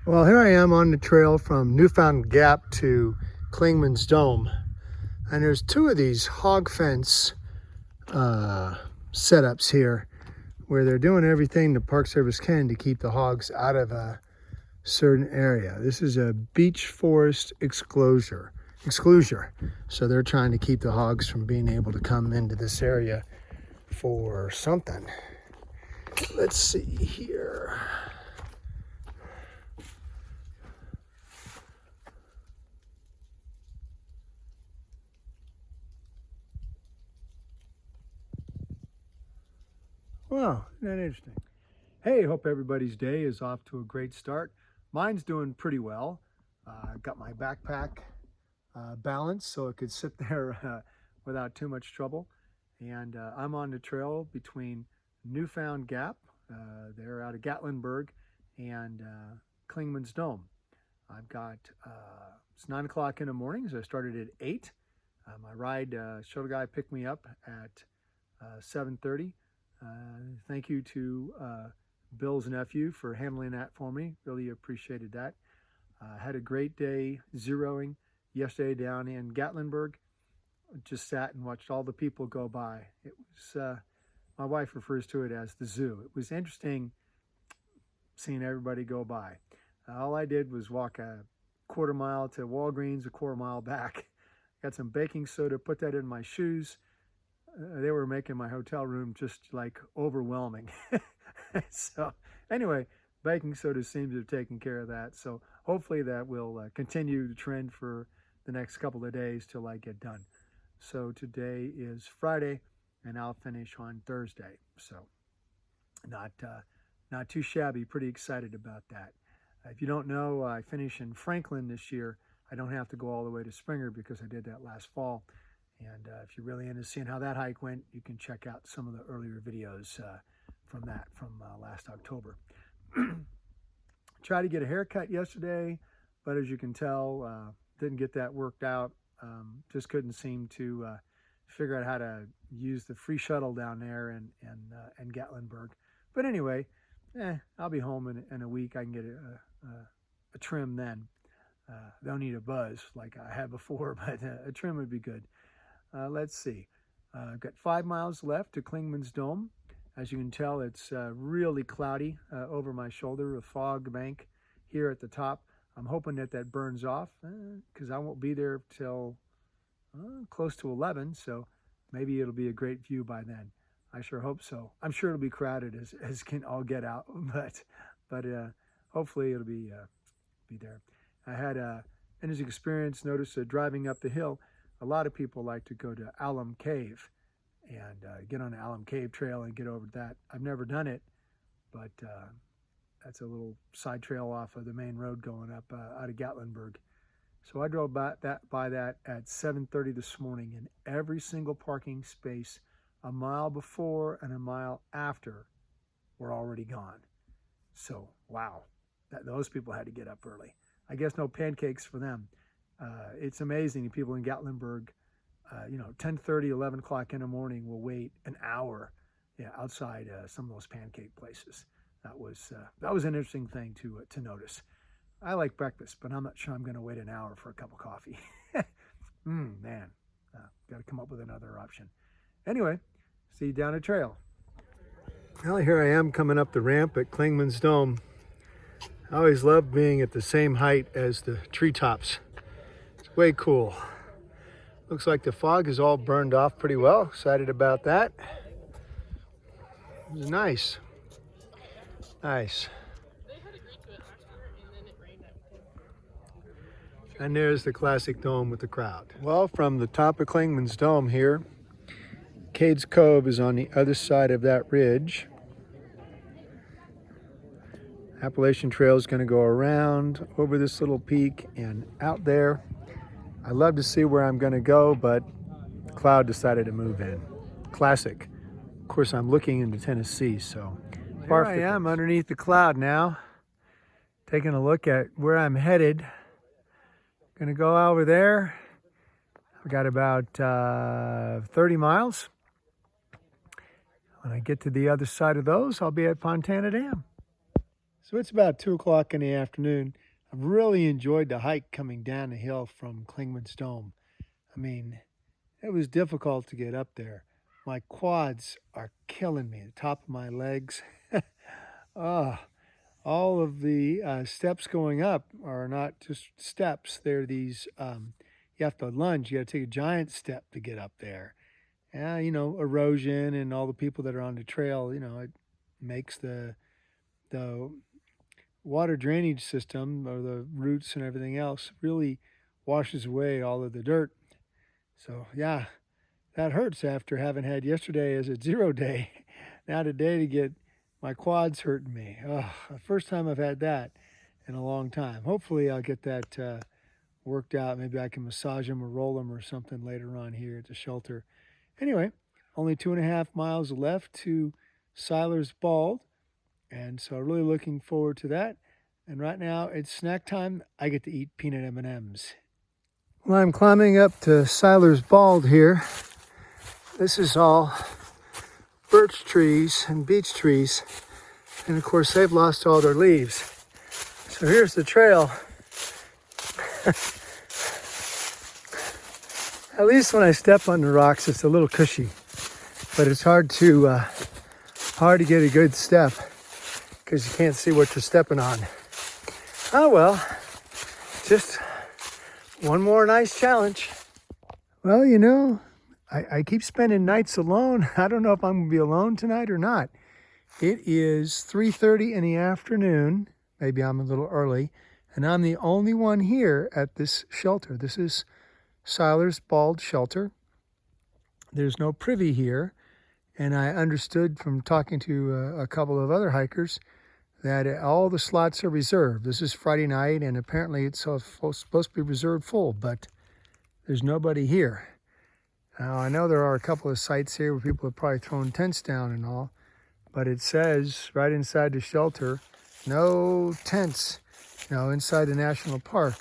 Well, here I am on the trail from Newfound Gap to Clingmans Dome. And there's two of these hog fence setups here where they're doing everything the Park Service can to keep the hogs out of a certain area. This is a beech forest exclusion. So they're trying to keep the hogs from being able to come into this area for something. Let's see here. Wow, isn't that interesting? Hey, hope everybody's day is off to a great start. Mine's doing pretty well. Got my backpack balanced so it could sit there without too much trouble. And I'm on the trail between Newfound Gap, they're out of Gatlinburg, and Clingmans Dome. I've got, it's 9 o'clock in the morning, so I started at 8. My ride, shuttle guy picked me up at 7:30. Thank you to Bill's nephew for handling that for me. Really appreciated that. Had a great day zeroing yesterday down in Gatlinburg. Just sat and watched all the people go by. It was, my wife refers to it as the zoo. It was interesting seeing everybody go by. All I did was walk a quarter mile to Walgreens, a quarter mile back. Got some baking soda, put that in my shoes. They were making my hotel room just like overwhelming. So anyway, baking soda seems to have taken care of that. So hopefully that will continue the trend for the next couple of days till I get done. So today is Friday and I'll finish on Thursday. So not too shabby, pretty excited about that. If you don't know, I finish in Franklin this year. I don't have to go all the way to Springer because I did that last fall. And if you're really into seeing how that hike went, you can check out some of the earlier videos from last October. Tried to get a haircut yesterday, but as you can tell, didn't get that worked out. Just couldn't seem to figure out how to use the free shuttle down there in Gatlinburg. But anyway, I'll be home in a week. I can get a trim then. Don't need a buzz like I had before, but a trim would be good. Let's see. I've got 5 miles left to Clingmans Dome. As you can tell, it's really cloudy over my shoulder, a fog bank here at the top. I'm hoping that burns off because I won't be there till close to 11, so maybe it'll be a great view by then. I sure hope so. I'm sure it'll be crowded as can all get out, but hopefully it'll be there. I had an interesting experience. Notice driving up the hill. A lot of people like to go to Alum Cave and get on the Alum Cave Trail and get over that. I've never done it, but that's a little side trail off of the main road going up out of Gatlinburg. So I drove by that at 7:30 this morning, and every single parking space a mile before and a mile after were already gone. So, wow, those people had to get up early. I guess no pancakes for them. It's amazing. People in Gatlinburg, 10:30, 11 o'clock in the morning will wait an hour outside some of those pancake places. That was an interesting thing to notice. I like breakfast, but I'm not sure I'm going to wait an hour for a cup of coffee. Man, got to come up with another option. Anyway, see you down the trail. Well, here I am coming up the ramp at Clingmans Dome. I always love being at the same height as the treetops. It's way cool. Looks like the fog is all burned off pretty well. Excited about that. It was nice. Nice. And there's the classic dome with the crowd. Well, from the top of Clingmans Dome here, Cades Cove is on the other side of that ridge. Appalachian Trail is going to go around over this little peak and out there. I love to see where I'm going to go, but the cloud decided to move in. Classic. Of course, I'm looking into Tennessee, so here I am underneath the cloud now, taking a look at where I'm headed. Going to go over there. I've got about 30 miles. When I get to the other side of those, I'll be at Fontana Dam. So it's about 2 o'clock in the afternoon. I've really enjoyed the hike coming down the hill from Clingmans Dome. I mean, it was difficult to get up there. My quads are killing me, the top of my legs. Ah, all of the steps going up are not just steps. They're these, you have to lunge. You got to take a giant step to get up there. Erosion and all the people that are on the trail, it makes the water drainage system or the roots and everything else really washes away all of the dirt. So yeah, that hurts after having had yesterday as a 0 day. Now today to get my quads hurting me. Oh, the first time I've had that in a long time. Hopefully I'll get that worked out. Maybe I can massage them or roll them or something later on here at the shelter. Anyway, only 2.5 miles left to Silars Bald. And so really looking forward to that. And right now it's snack time. I get to eat peanut M&Ms. Well, I'm climbing up to Silars Bald here. This is all birch trees and beech trees. And of course they've lost all their leaves. So here's the trail. At least when I step on the rocks, it's a little cushy. But it's hard to get a good step because you can't see what you're stepping on. Oh well, just one more nice challenge. Well, I keep spending nights alone. I don't know if I'm going to be alone tonight or not. It is 3:30 in the afternoon. Maybe I'm a little early. And I'm the only one here at this shelter. This is Silars Bald Shelter. There's no privy here. And I understood from talking to a couple of other hikers that all the slots are reserved. This is Friday night, and apparently it's supposed to be reserved full, but there's nobody here. Now, I know there are a couple of sites here where people have probably thrown tents down and all, but it says right inside the shelter, no tents, inside the national park.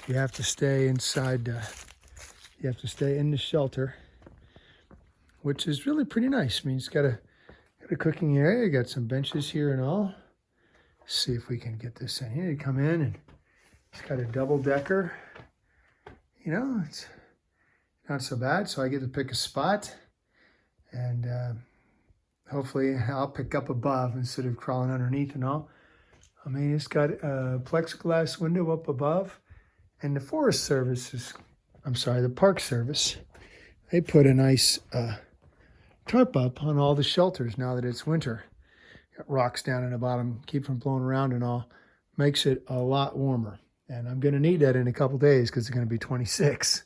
You have to stay inside, you have to stay in the shelter, which is really pretty nice. I mean, it's got a cooking area, you got some benches here and all. See if we can get this in here. You come in and it's got a double decker. It's not so bad. So I get to pick a spot and hopefully I'll pick up above instead of crawling underneath and all. I mean, it's got a plexiglass window up above, and the Forest Service the Park Service, they put a nice tarp up on all the shelters now that it's winter. Got rocks down in the bottom, keep from blowing around and all. Makes it a lot warmer. And I'm going to need that in a couple days because it's going to be 26.